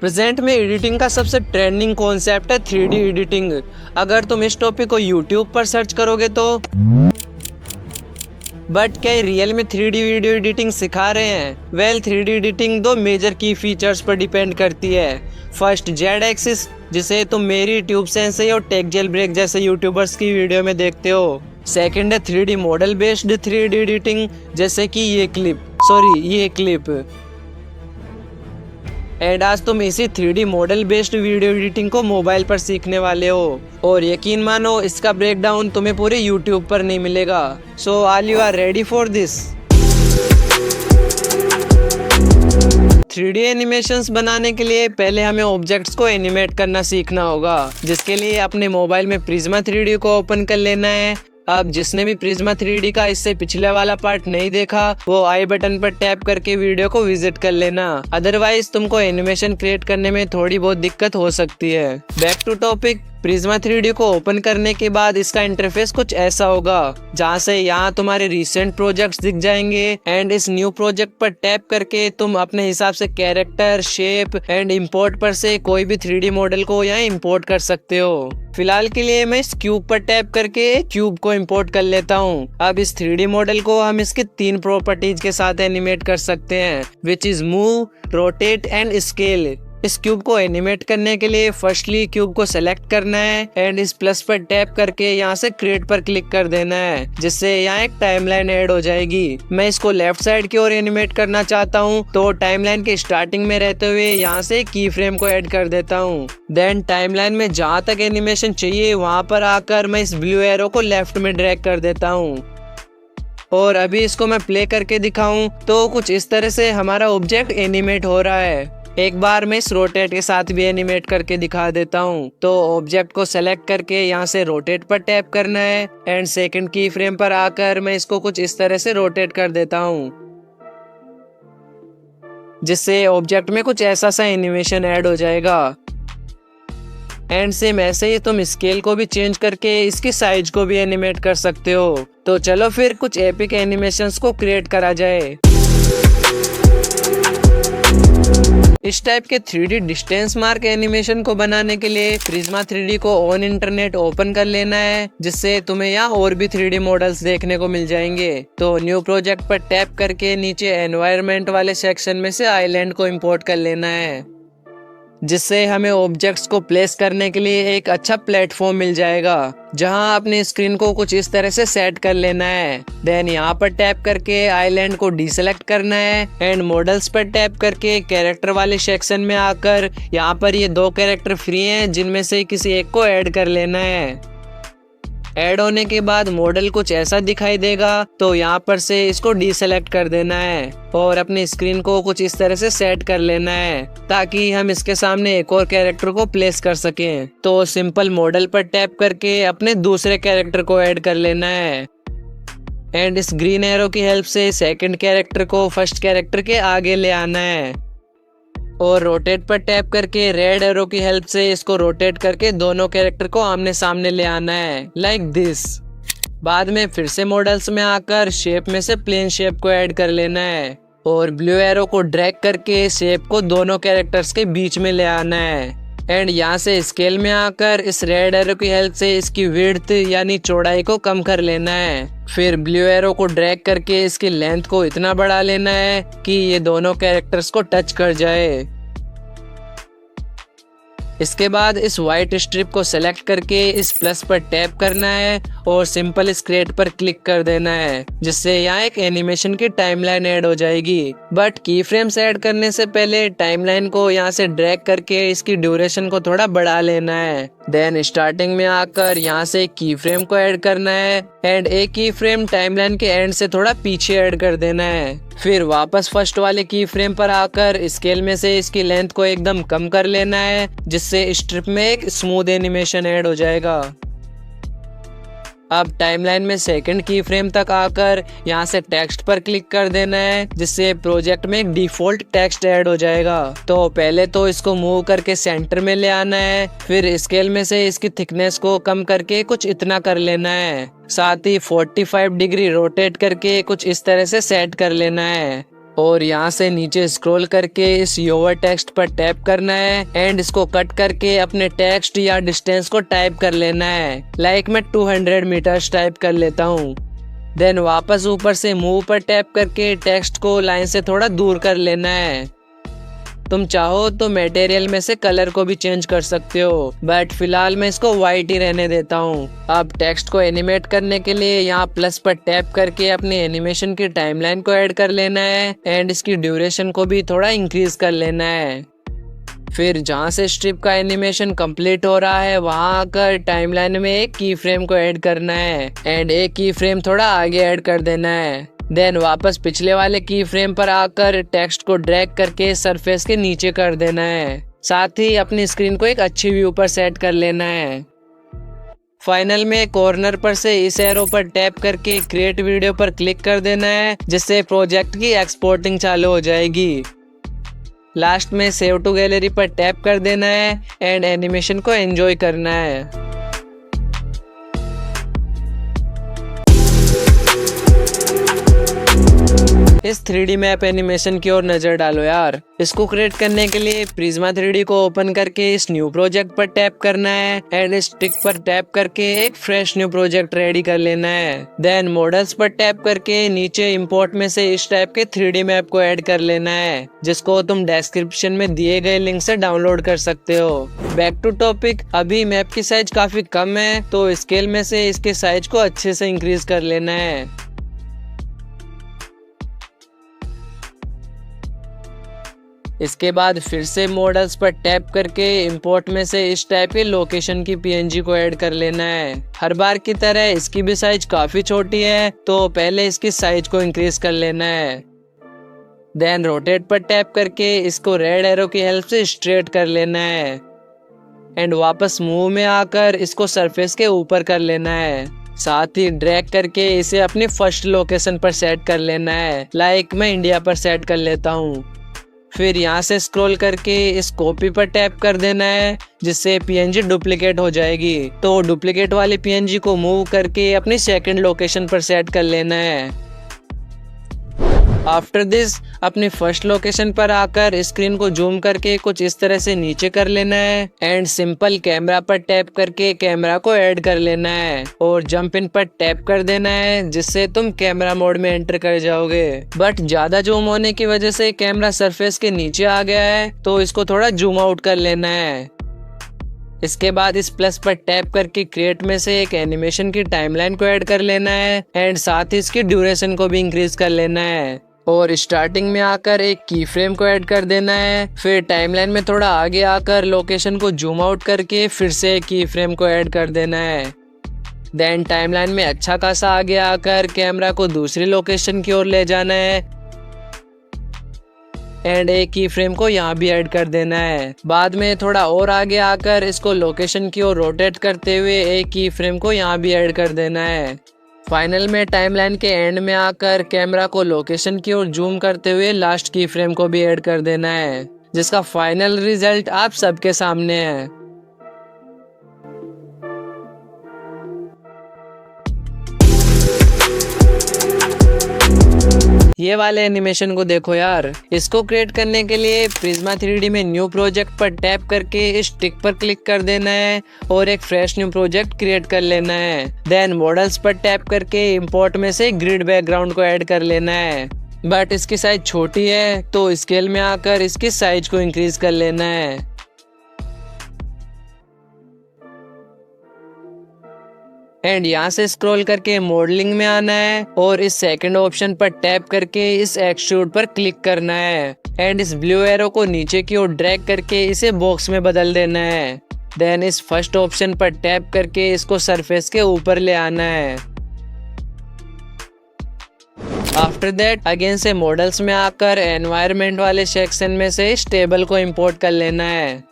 Present में editing का सबसे ट्रेंडिंग कॉन्सेप्ट है 3D एडिटिंग। अगर तुम इस टॉपिक को यूट्यूब पर सर्च करोगे तो बट क्या रियल में 3D वीडियो एडिटिंग सिखा रहे हैं? वेल 3D एडिटिंग दो मेजर की फीचर्स पर डिपेंड करती है। फर्स्ट जेड एक्सिस, जिसे तुम मेरी ट्यूब सेंसे और टेक जेल ब्रेक जैसे यूट्यूबर्स की वीडियो में देखते हो। सेकंड है 3D model based 3D editing, जैसे कि ये क्लिप। एंड आज तुम इसी 3D model based video editing को मोबाइल पर सीखने वाले हो, और यकीन मानो इसका ब्रेकडाउन तुम्हें पूरे यूट्यूब पर नहीं मिलेगा। So all you are ready for this? 3D animations बनाने के लिए पहले हमें ऑब्जेक्ट्स को एनिमेट करना सीखना होगा, जिसके लिए अपने मोबाइल में प्रिज्मा 3D को ओपन कर लेना है। अब जिसने भी प्रिज्मा 3D का इससे पिछले वाला पार्ट नहीं देखा, वो आई बटन पर टैप करके वीडियो को विजिट कर लेना। अदरवाइज तुमको एनिमेशन क्रिएट करने में थोड़ी बहुत दिक्कत हो सकती है। Back to topic. Prisma 3D को ओपन करने के बाद इसका इंटरफेस कुछ ऐसा होगा, जहाँ से यहाँ तुम्हारे रिसेंट प्रोजेक्ट्स दिख जाएंगे। एंड इस न्यू प्रोजेक्ट पर टैप करके तुम अपने हिसाब से कैरेक्टर, शेप एंड इंपोर्ट पर से कोई भी 3D मॉडल को यहाँ इंपोर्ट कर सकते हो। फिलहाल के लिए मैं इस क्यूब पर टैप करके क्यूब को इंपोर्ट कर लेता हूँ। अब इस 3D मॉडल को हम इसके 3 प्रॉपर्टीज के साथ एनिमेट कर सकते हैं, which is move, rotate and scale. इस क्यूब को एनिमेट करने के लिए फर्स्टली क्यूब को सेलेक्ट करना है एंड इस प्लस पर टैप करके यहाँ से क्रिएट पर क्लिक कर देना है, जिससे यहाँ एक टाइमलाइन ऐड हो जाएगी। मैं इसको लेफ्ट साइड की ओर एनिमेट करना चाहता हूँ, तो टाइमलाइन के स्टार्टिंग में रहते हुए यहाँ से की फ्रेम को ऐड कर देता हूँ। देन टाइमलाइन में जहाँ तक एनिमेशन चाहिए वहाँ पर आकर मैं इस ब्लू एरो को लेफ्ट में ड्रैग कर देता हूँ। और अभी इसको मैं प्ले करके दिखाऊं तो कुछ इस तरह से हमारा ऑब्जेक्ट एनिमेट हो रहा है। एक बार मैं इस रोटेट के साथ भी एनिमेट करके दिखा देता हूँ। तो ऑब्जेक्ट को सेलेक्ट करके यहाँ से रोटेट पर टैप करना है एंड सेकंड की फ्रेम पर आकर मैं इसको कुछ इस तरह से रोटेट कर देता हूँ, जिससे ऑब्जेक्ट में कुछ ऐसा सा एनिमेशन ऐड हो जाएगा। एंड सेम ऐसे ही तुम स्केल को भी चेंज करके इसकी साइज को भी एनिमेट कर सकते हो। तो चलो फिर कुछ एपिक एनिमेशंस को क्रिएट करा जाए। इस टाइप के 3D डिस्टेंस मार्क एनिमेशन को बनाने के लिए प्रिज्मा 3D को ऑन इंटरनेट ओपन कर लेना है, जिससे तुम्हें यहाँ और भी 3D मॉडल्स देखने को मिल जाएंगे। तो न्यू प्रोजेक्ट पर टैप करके नीचे एनवायरनमेंट वाले सेक्शन में से आइलैंड को इंपोर्ट कर लेना है, जिससे हमें ऑब्जेक्ट्स को प्लेस करने के लिए एक अच्छा प्लेटफॉर्म मिल जाएगा, जहां अपनी स्क्रीन को कुछ इस तरह से सेट कर लेना है। देन यहाँ पर टैप करके आइलैंड को डीसेलेक्ट करना है एंड मॉडल्स पर टैप करके कैरेक्टर वाले सेक्शन में आकर यहाँ पर ये 2 कैरेक्टर फ्री हैं, जिनमें से किसी एक को ऐड कर लेना है। ऐड होने के बाद मॉडल कुछ ऐसा दिखाई देगा, तो यहाँ पर से इसको डीसेलेक्ट कर देना है और अपनी स्क्रीन को कुछ इस तरह से सेट कर लेना है, ताकि हम इसके सामने एक और कैरेक्टर को प्लेस कर सकें। तो सिंपल मॉडल पर टैप करके अपने दूसरे कैरेक्टर को ऐड कर लेना है एंड इस ग्रीन एरो की हेल्प से सेकंड कैरेक्टर को फर्स्ट कैरेक्टर के आगे ले आना है, और रोटेट पर टैप करके रेड एरो की हेल्प से इसको रोटेट करके दोनों कैरेक्टर को आमने सामने ले आना है, लाइक दिस। बाद में फिर से मॉडल्स में आकर शेप में से प्लेन शेप को ऐड कर लेना है और ब्लू एरो को ड्रैग करके शेप को दोनों कैरेक्टर्स के बीच में ले आना है। एंड यहाँ से स्केल में आकर इस रेड एरो की हेल्प से इसकी विड्थ यानी चौड़ाई को कम कर लेना है। फिर ब्लू एरो को ड्रैग करके इसकी लेंथ को इतना बढ़ा लेना है कि ये दोनों कैरेक्टर्स को टच कर जाए। इसके बाद इस व्हाइट स्ट्रिप को सेलेक्ट करके इस प्लस पर टैप करना है और सिंपल इस क्रिएट पर क्लिक कर देना है, जिससे यहाँ एक एनिमेशन की टाइमलाइन ऐड हो जाएगी। बट की फ्रेम्स ऐड करने से पहले टाइमलाइन को यहाँ से ड्रैग करके इसकी ड्यूरेशन को थोड़ा बढ़ा लेना है। देन स्टार्टिंग में आकर यहाँ से एक की फ्रेम को ऐड करना है एंड एक की फ्रेम टाइमलाइन के एंड से थोड़ा पीछे ऐड कर देना है। फिर वापस फर्स्ट वाले की फ्रेम पर आकर स्केल में से इसकी लेंथ को एकदम कम कर लेना है, जिससे स्ट्रिप में एक स्मूथ एनिमेशन ऐड हो जाएगा। अब टाइमलाइन में सेकंड की फ्रेम तक आकर यहाँ से टेक्स्ट पर क्लिक कर देना है, जिससे प्रोजेक्ट में एक डिफॉल्ट टेक्स्ट ऐड हो जाएगा। तो पहले तो इसको मूव करके सेंटर में ले आना है, फिर स्केल में से इसकी थिकनेस को कम करके कुछ इतना कर लेना है, साथ ही 45 डिग्री रोटेट करके कुछ इस तरह से सेट कर लेना है। और यहाँ से नीचे स्क्रॉल करके इस योवर टेक्स्ट पर टैप करना है एंड इसको कट करके अपने टेक्स्ट या डिस्टेंस को टाइप कर लेना है। लाइक मैं 200 मीटर्स टाइप कर लेता हूँ। देन वापस ऊपर से मूव पर टैप करके टेक्स्ट को लाइन से थोड़ा दूर कर लेना है। तुम चाहो तो मटेरियल में से कलर को भी चेंज कर सकते हो, बट फिलहाल मैं इसको व्हाइट ही रहने देता हूँ। अब टेक्स्ट को एनिमेट करने के लिए यहाँ प्लस पर टैप करके अपने एनिमेशन की टाइमलाइन को ऐड कर लेना है एंड इसकी ड्यूरेशन को भी थोड़ा इंक्रीज कर लेना है। फिर जहाँ से स्ट्रिप का एनिमेशन कंप्लीट हो रहा है वहाँ आकर टाइमलाइन में एक की फ्रेम को ऐड करना है एंड एक की फ्रेम थोड़ा आगे ऐड कर देना है। देन वापस पिछले वाले की फ्रेम पर आकर टेक्स्ट को ड्रैग करके सरफेस के नीचे कर देना है। साथ ही अपनी स्क्रीन को एक अच्छी व्यू पर सेट कर लेना है। फाइनल में कॉर्नर पर से इस एरो पर टैप करके क्रिएट वीडियो पर क्लिक कर देना है, जिससे प्रोजेक्ट की एक्सपोर्टिंग चालू हो जाएगी। लास्ट में सेव टू गैलरी पर टैप कर देना है एंड एनिमेशन को एंजॉय करना है। इस 3D मैप एनिमेशन की ओर नजर डालो यार। इसको क्रिएट करने के लिए प्रिज्मा 3D को ओपन करके इस न्यू प्रोजेक्ट पर टैप करना है एंड इस टिक पर टैप करके एक फ्रेश न्यू प्रोजेक्ट रेडी कर लेना है। देन मॉडल्स पर टैप करके नीचे इंपोर्ट में से इस टाइप के 3D मैप को ऐड कर लेना है, जिसको तुम डिस्क्रिप्शन में दिए गए लिंक से डाउनलोड कर सकते हो। बैक टू टॉपिक, अभी मैप की साइज काफी कम है तो स्केल में से इसके साइज को अच्छे से इंक्रीज कर लेना है। इसके बाद फिर से मॉडल्स पर टैप करके इंपोर्ट में से इस टाइप के लोकेशन की PNG को ऐड कर लेना है। हर बार की तरह इसकी भी साइज काफी छोटी है तो पहले इसकी साइज को इंक्रीज कर लेना है। देन रोटेट पर टैप करके इसको रेड एरो की हेल्प से स्ट्रेट कर लेना है एंड वापस मूव में आकर इसको सरफेस के ऊपर कर लेना है। साथ ही ड्रैग करके इसे अपनी फर्स्ट लोकेशन पर सेट कर लेना है। लाइक मैं इंडिया पर सेट कर लेता हूँ। फिर यहाँ से स्क्रॉल करके इस कॉपी पर टैप कर देना है, जिससे PNG डुप्लीकेट हो जाएगी। तो डुप्लीकेट वाली PNG को मूव करके अपनी सेकंड लोकेशन पर सेट कर लेना है। आफ्टर दिस अपनी फर्स्ट लोकेशन पर आकर स्क्रीन को जूम करके कुछ इस तरह से नीचे कर लेना है एंड सिंपल कैमरा पर टैप करके कैमरा को ऐड कर लेना है और जंप इन पर टैप कर देना है, जिससे तुम कैमरा मोड में एंटर कर जाओगे। बट ज्यादा जूम होने की वजह से कैमरा सरफेस के नीचे आ गया है तो इसको थोड़ा जूम आउट कर लेना है। इसके बाद इस प्लस पर टैप करके क्रिएट में से एक एनिमेशन की टाइमलाइन को ऐड कर लेना है एंड साथ ही इसकी ड्यूरेशन को भी इंक्रीज कर लेना है और स्टार्टिंग में आकर एक की फ्रेम को ऐड कर देना है। फिर टाइमलाइन में थोड़ा आगे आकर लोकेशन को जूम आउट करके फिर से एक की फ्रेम को ऐड कर देना है। देन टाइमलाइन में अच्छा खासा आगे आकर कैमरा को दूसरी लोकेशन की ओर ले जाना है एंड एक की फ्रेम को यहाँ भी ऐड कर देना है। बाद में थोड़ा और आगे आकर इसको लोकेशन की ओर रोटेट करते हुए एक की फ्रेम को यहाँ भी ऐड कर देना है। फाइनल में टाइमलाइन के एंड में आकर कैमरा को लोकेशन की ओर जूम करते हुए लास्ट की फ्रेम को भी ऐड कर देना है, जिसका फाइनल रिजल्ट आप सबके सामने है। ये वाले एनिमेशन को देखो यार। इसको क्रिएट करने के लिए प्रिज्मा 3D में न्यू प्रोजेक्ट पर टैप करके इस टिक पर क्लिक कर देना है और एक फ्रेश न्यू प्रोजेक्ट क्रिएट कर लेना है। देन मॉडल्स पर टैप करके इंपोर्ट में से ग्रिड बैकग्राउंड को ऐड कर लेना है। बट इसकी साइज छोटी है तो स्केल में आकर इसकी साइज को इंक्रीज कर लेना है। एंड यहाँ से स्क्रॉल करके मॉडलिंग में आना है और इस सेकंड ऑप्शन पर टैप करके इस एक्सट्रूड पर क्लिक करना है एंड इस ब्लू एरो को नीचे की ओर ड्रैग करके इसे बॉक्स में बदल देना है। देन इस फर्स्ट ऑप्शन पर टैप करके इसको सरफेस के ऊपर ले आना है। आफ्टर दैट अगेन से मॉडल्स में आकर एनवायरनमेंट वाले सेक्शन में से इस टेबल को इंपोर्ट कर लेना है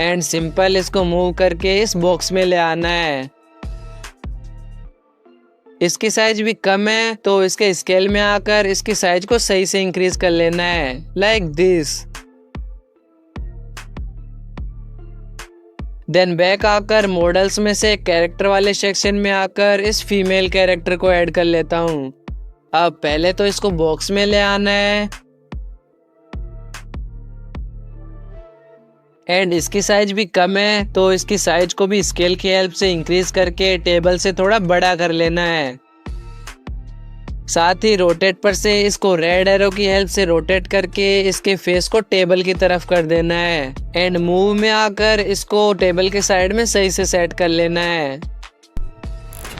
एंड सिंपल इसको मूव करके इस बॉक्स में ले आना है। इसकी साइज भी कम है तो इसके स्केल में आकर इसकी साइज को सही से इंक्रीज कर लेना है, लाइक दिस। देन बैक आकर मॉडल्स में से कैरेक्टर वाले सेक्शन में आकर इस फीमेल कैरेक्टर को ऐड कर लेता हूँ अब पहले तो इसको बॉक्स में ले आना है एंड इसकी साइज भी कम है तो इसकी साइज को भी स्केल की हेल्प से इंक्रीज करके टेबल से थोड़ा बड़ा कर लेना है। साथ ही रोटेट पर से इसको रेड एरो की हेल्प से रोटेट करके इसके फेस को टेबल की तरफ कर देना है एंड मूव में आकर इसको टेबल के साइड में सही से सेट कर लेना है।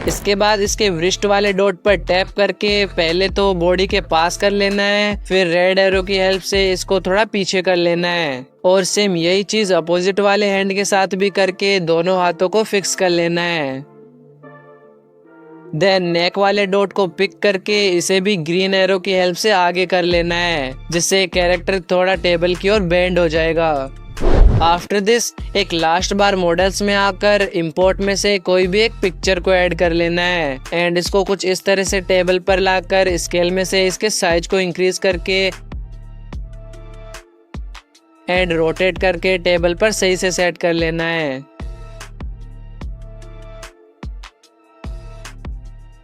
इसके बाद इसके व्रिस्ट वाले डॉट पर टैप करके पहले तो बॉडी के पास कर लेना है, फिर रेड एरो की हेल्प से इसको थोड़ा पीछे कर लेना है और सेम यही चीज अपोजिट वाले हैंड के साथ भी करके दोनों हाथों को फिक्स कर लेना है। देन नेक वाले डॉट को पिक करके इसे भी ग्रीन एरो की हेल्प से आगे कर लेना है, जिससे कैरेक्टर थोड़ा टेबल की ओर बेंड हो जाएगा। आफ्टर दिस एक लास्ट बार मॉडल्स में आकर इंपोर्ट में से कोई भी एक पिक्चर को ऐड कर लेना है एंड इसको कुछ इस तरह से टेबल पर लाकर स्केल में से इसके साइज को इंक्रीज करके एंड रोटेट करके टेबल पर सही से सेट कर लेना है।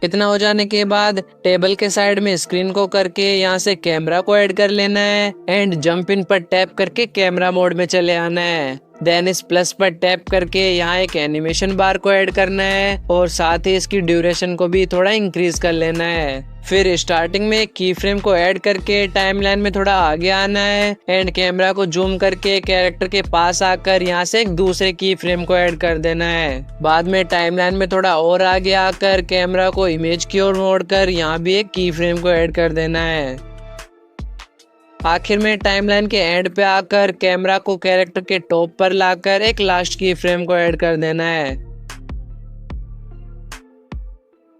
इतना हो जाने के बाद टेबल के साइड में स्क्रीन को करके यहाँ से कैमरा को ऐड कर लेना है एंड जंप इन पर टैप करके कैमरा मोड में चले आना है। देन इस प्लस पर टैप करके यहाँ एक एनिमेशन बार को ऐड करना है और साथ ही इसकी ड्यूरेशन को भी थोड़ा इंक्रीज कर लेना है। फिर स्टार्टिंग में एक की फ्रेम को ऐड करके टाइमलाइन में थोड़ा आगे आना है एंड कैमरा को जूम करके कैरेक्टर के पास आकर यहाँ से एक दूसरे की फ्रेम को ऐड कर देना है। बाद में टाइमलाइन में थोड़ा और आगे आकर कैमरा को इमेज की ओर मोड़कर यहाँ भी एक की फ्रेम को ऐड कर देना है। आखिर में टाइमलाइन के एंड पे आकर कैमरा को कैरेक्टर के टॉप पर लाकर एक लास्ट की फ्रेम को ऐड कर देना है,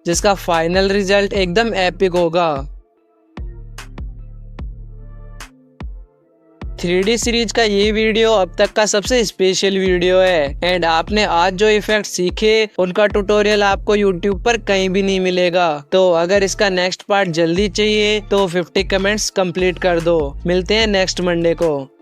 जिसका फाइनल रिजल्ट एकदम एपिक होगा। 3D सीरीज का ये वीडियो अब तक का सबसे स्पेशल वीडियो है एंड आपने आज जो इफेक्ट सीखे उनका ट्यूटोरियल आपको YouTube पर कहीं भी नहीं मिलेगा। तो अगर इसका नेक्स्ट पार्ट जल्दी चाहिए तो 50 कमेंट्स कंप्लीट कर दो। मिलते हैं नेक्स्ट मंडे को।